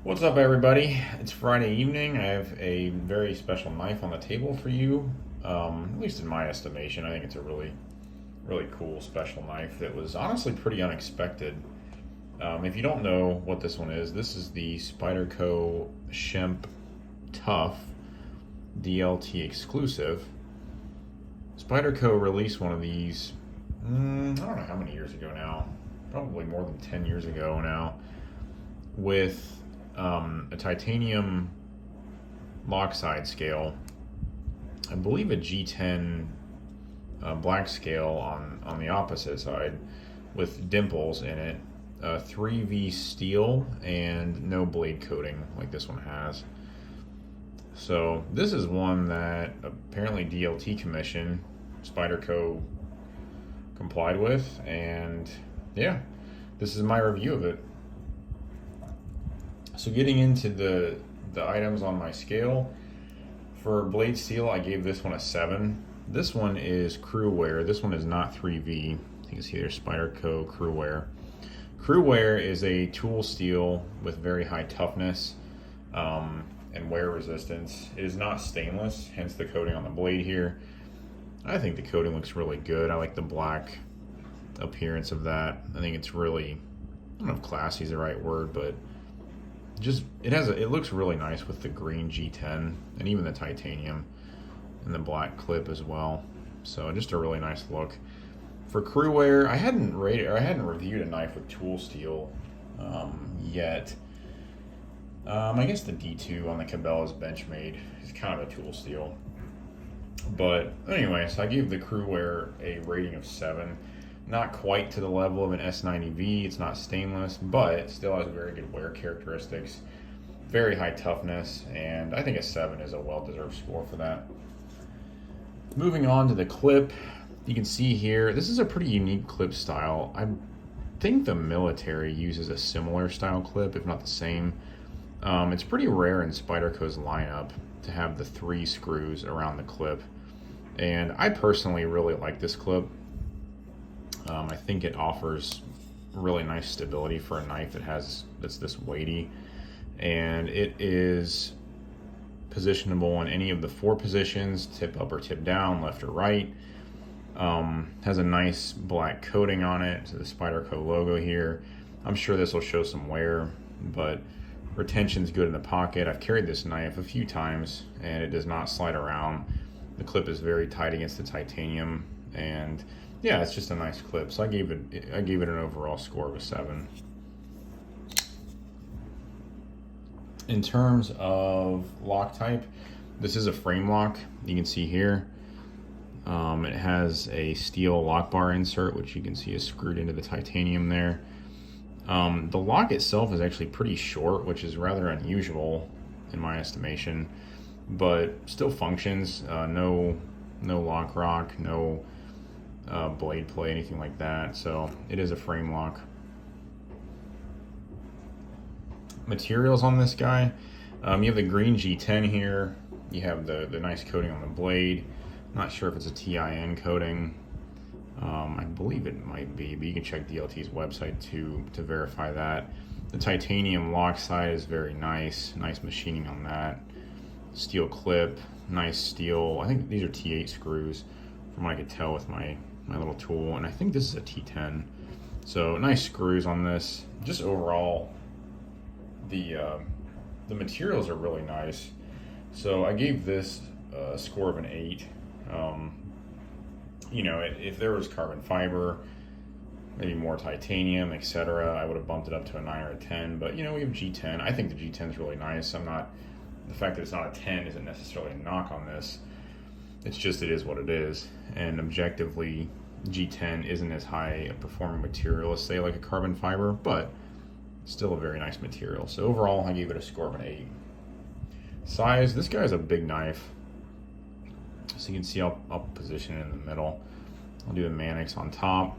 What's up, everybody? It's Friday evening. I have a very special knife on the table for you. At least in my estimation, I think it's a really cool special knife that was honestly pretty unexpected. If you don't know what this one is, this is the Spyderco Shemp Tuff DLT exclusive. Spyderco released one of these, I don't know how many years ago now, probably more than 10 years ago now, with a titanium lock side scale, I believe a G10 black scale on the opposite side with dimples in it, 3V steel and no blade coating like this one has. So this is one that apparently DLT commission Spyderco complied with, and yeah, this is my review of it. So getting into the items on my scale, for blade steel, I gave this one a 7. This one is crew wear. This one is not 3V. You can see there's Spyderco crew wear. Crew wear is a tool steel with very high toughness and wear resistance. It is not stainless, hence the coating on the blade here. I think the coating looks really good. I like the black appearance of that. I think it's really, I don't know if classy is the right word, but just it looks really nice with the green G10 and even the titanium and the black clip as well. So just a really nice look. For crew wear, I hadn't reviewed a knife with tool steel yet. I guess the D2 on the Cabela's Benchmade is kind of a tool steel. But anyway, so I gave the crew wear a rating of 7. Not quite to the level of an S90V, it's not stainless, but it still has very good wear characteristics, very high toughness, and I think a 7 is a well-deserved score for that. Moving on to the clip, you can see here, this is a pretty unique clip style. I think the military uses a similar style clip, if not the same. It's pretty rare in Spyderco's lineup to have the 3 screws around the clip, and I personally really like this clip. I think it offers really nice stability for a knife that's this weighty, and it is positionable in any of the 4 positions, tip up or tip down, left or right. Has a nice black coating on it, so the Spyderco logo here. I'm sure this will show some wear, but retention's good in the pocket. I've carried this knife a few times and it does not slide around. The clip is very tight against the titanium, and yeah, it's just a nice clip. So I gave it an overall score of a 7. In terms of lock type, this is a frame lock. You can see here, it has a steel lock bar insert, which you can see is screwed into the titanium there. The lock itself is actually pretty short, which is rather unusual in my estimation, but still functions. No lock rock, no blade play, anything like that. So it is a frame lock. Materials on this guy, you have the green G10 here. You have the nice coating on the blade. I'm not sure if it's a TIN coating. I believe it might be, but you can check DLT's website to verify that. The titanium lock side is very nice machining on that. Steel clip, nice steel. I think these are T8 screws from what I could tell with my little tool, and I think this is a T10. So nice screws on this. Just overall, the materials are really nice. So I gave this a score of an 8. You know, if there was carbon fiber, maybe more titanium, etc., I would have bumped it up to a 9 or a 10. But you know, we have G10. I think the G10 is really nice. The fact that it's not a 10 isn't necessarily a knock on this. It's just, it is what it is. And objectively, G10 isn't as high a performing material as, say, like a carbon fiber, but still a very nice material. So overall, I gave it a score of an 8. Size, this guy's a big knife. So you can see I'll position it in the middle. I'll do a Mannix on top.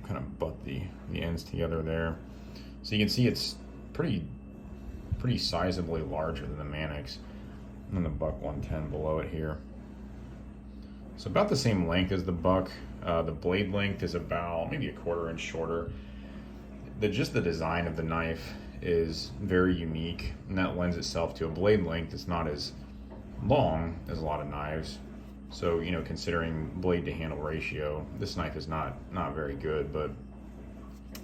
Kind of butt the ends together there. So you can see it's pretty sizably larger than the Mannix. And the Buck 110 below it here. So about the same length as the Buck. The blade length is about maybe a 1/4 inch shorter. just the design of the knife is very unique, and that lends itself to a blade length that's not as long as a lot of knives. So, you know, considering blade to handle ratio, this knife is not very good, but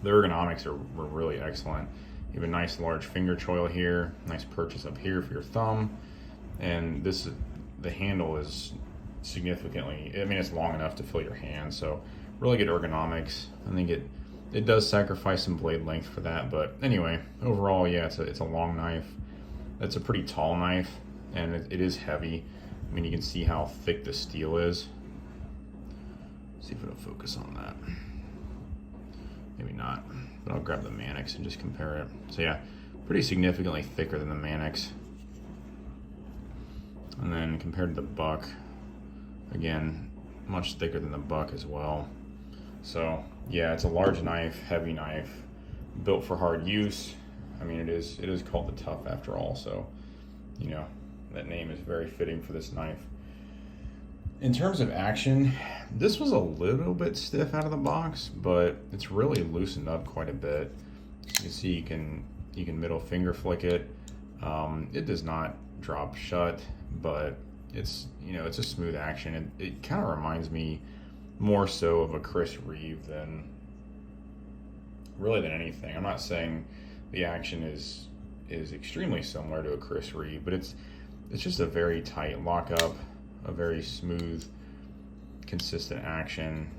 the ergonomics were really excellent. You have a nice large finger choil here, nice purchase up here for your thumb, and the handle is significantly, I mean, it's long enough to fill your hand, so really good ergonomics. I think it does sacrifice some blade length for that, but anyway, overall, yeah, it's a long knife. It's a pretty tall knife, and it is heavy. I mean, you can see how thick the steel is. Let's see if it'll focus on that. Maybe not, but I'll grab the Mannix and just compare it. So yeah, pretty significantly thicker than the Mannix. And then compared to the Buck, again, much thicker than the Buck as well. So yeah, it's a large knife, heavy knife, built for hard use. I mean, it is called the Tuff after all, so, you know, that name is very fitting for this knife. In terms of action, this was a little bit stiff out of the box, but it's really loosened up quite a bit. You can see you can middle finger flick it. It does not drop shut, but it's, you know, it's a smooth action. It kind of reminds me more so of a Chris Reeve than anything. I'm not saying the action is extremely similar to a Chris Reeve, but it's just a very tight lockup, a very smooth, consistent action,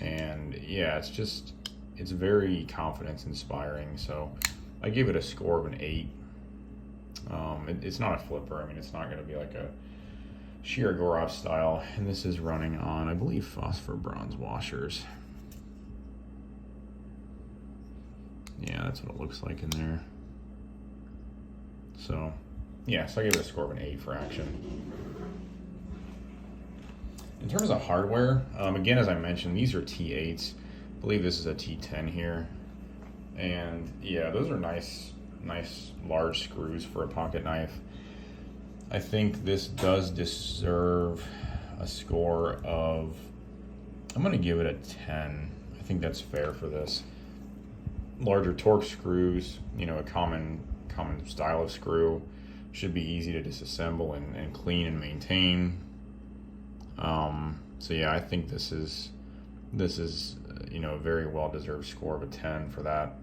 and yeah, it's very confidence inspiring. So I give it a score of an 8. It's not a flipper. I mean, it's not going to be like a Shirogorov style, and this is running on, I believe, phosphor bronze washers. Yeah, that's what it looks like in there. So yeah, so I gave it a score of an 8 for action. In terms of hardware, again, as I mentioned, these are T8s. I believe this is a T10 here, and yeah, those are nice large screws for a pocket knife. I think this does deserve a score of, I'm going to give it a 10. I think that's fair for this. Larger torque screws, you know, a common style of screw, should be easy to disassemble and clean and maintain. So yeah, I think this is you know, a very well deserved score of a 10 for that.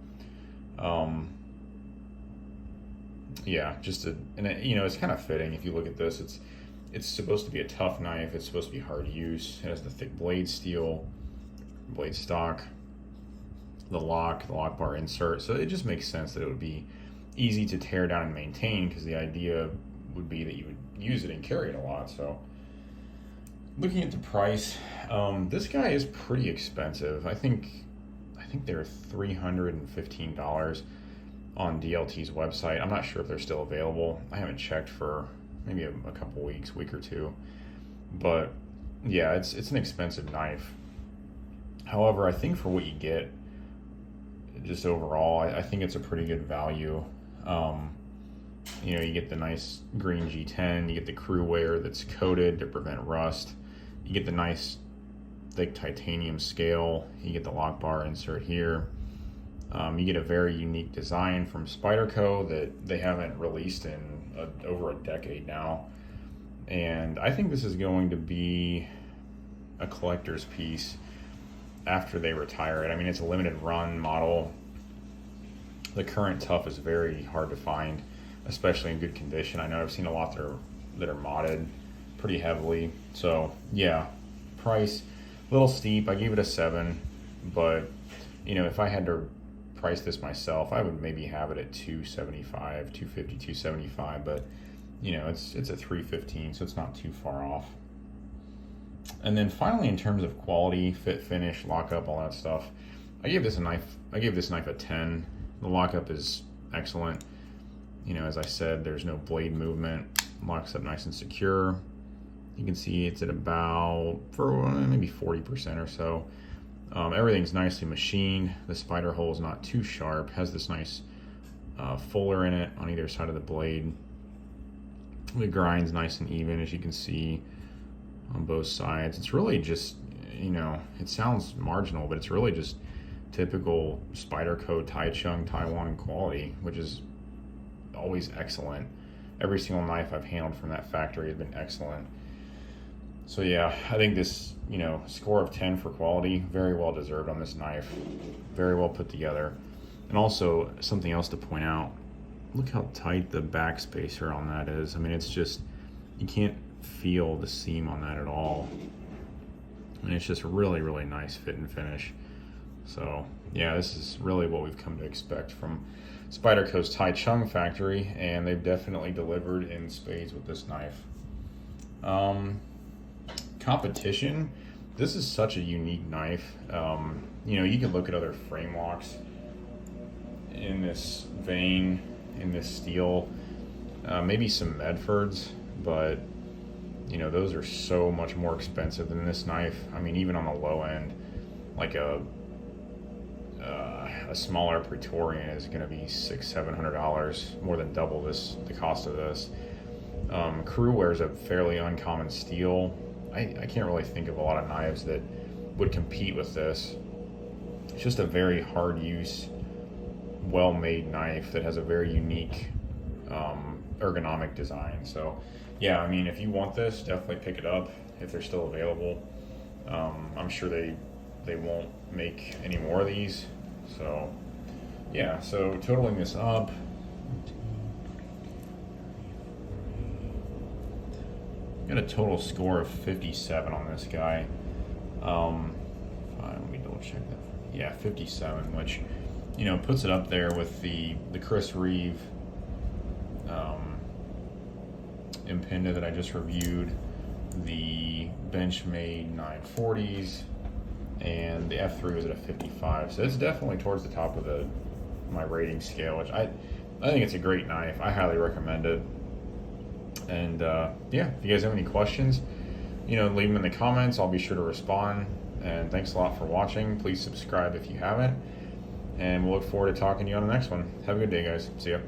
Yeah, you know, it's kind of fitting if you look at this. It's supposed to be a tough knife. It's supposed to be hard use. It has the thick blade steel, blade stock, the lock bar insert. So it just makes sense that it would be easy to tear down and maintain, because the idea would be that you would use it and carry it a lot. So looking at the price, this guy is pretty expensive. I think they're $315 on DLT's website. I'm not sure if they're still available. I haven't checked for maybe a couple weeks, week or two. But yeah, it's an expensive knife. However, I think for what you get, just overall, I think it's a pretty good value. You know, you get the nice green G10, you get the crew wear that's coated to prevent rust, you get the nice thick titanium scale, you get the lock bar insert here. You get a very unique design from Spyderco that they haven't released in over a decade now. And I think this is going to be a collector's piece after they retire it. I mean, it's a limited run model. The current Tuff is very hard to find, especially in good condition. I know I've seen a lot that are modded pretty heavily. So yeah, price, a little steep. I gave it a 7, but you know, if I had to price this myself, I would maybe have it at 275, 250, 275, but you know, it's a 315, so it's not too far off. And then finally, in terms of quality, fit, finish, lockup, all that stuff, I gave this knife a 10. The lockup is excellent. You know, as I said, there's no blade movement. Locks up nice and secure. You can see it's at about maybe 40% or so. Everything's nicely machined. The spider hole is not too sharp. Has this nice fuller in it on either side of the blade. The grind's nice and even, as you can see on both sides. It's really just, you know, it sounds marginal, but it's really just typical Spyderco Taichung Taiwan quality, which is always excellent. Every single knife I've handled from that factory has been excellent. So yeah, I think this, you know, score of 10 for quality, very well deserved on this knife. Very well put together. And also, something else to point out, look how tight the back spacer on that is. I mean, it's just, you can't feel the seam on that at all. And it's just really, really nice fit and finish. So yeah, this is really what we've come to expect from Spyderco's Taichung factory, and they've definitely delivered in spades with this knife. Competition, this is such a unique knife. You know, you can look at other frame locks in this vein, in this steel, maybe some Medfords, but you know, those are so much more expensive than this knife. I mean, even on the low end, like a smaller Praetorian is going to be $600-700, more than double the cost of this. Crewware is a fairly uncommon steel. I can't really think of a lot of knives that would compete with this. It's just a very hard use, well-made knife that has a very unique ergonomic design. So yeah, I mean, if you want this, definitely pick it up if they're still available. I'm sure they won't make any more of these. So yeah, so totaling this up, got a total score of 57 on this guy. Let me double check that. Yeah, 57, which, you know, puts it up there with the Chris Reeve Impinda that I just reviewed, the Benchmade 940s, and the F3 was at a 55. So it's definitely towards the top of my rating scale, which I think it's a great knife. I highly recommend it. And yeah, if you guys have any questions, you know, leave them in the comments. I'll be sure to respond. And thanks a lot for watching. Please subscribe if you haven't. And we'll look forward to talking to you on the next one. Have a good day, guys. See ya.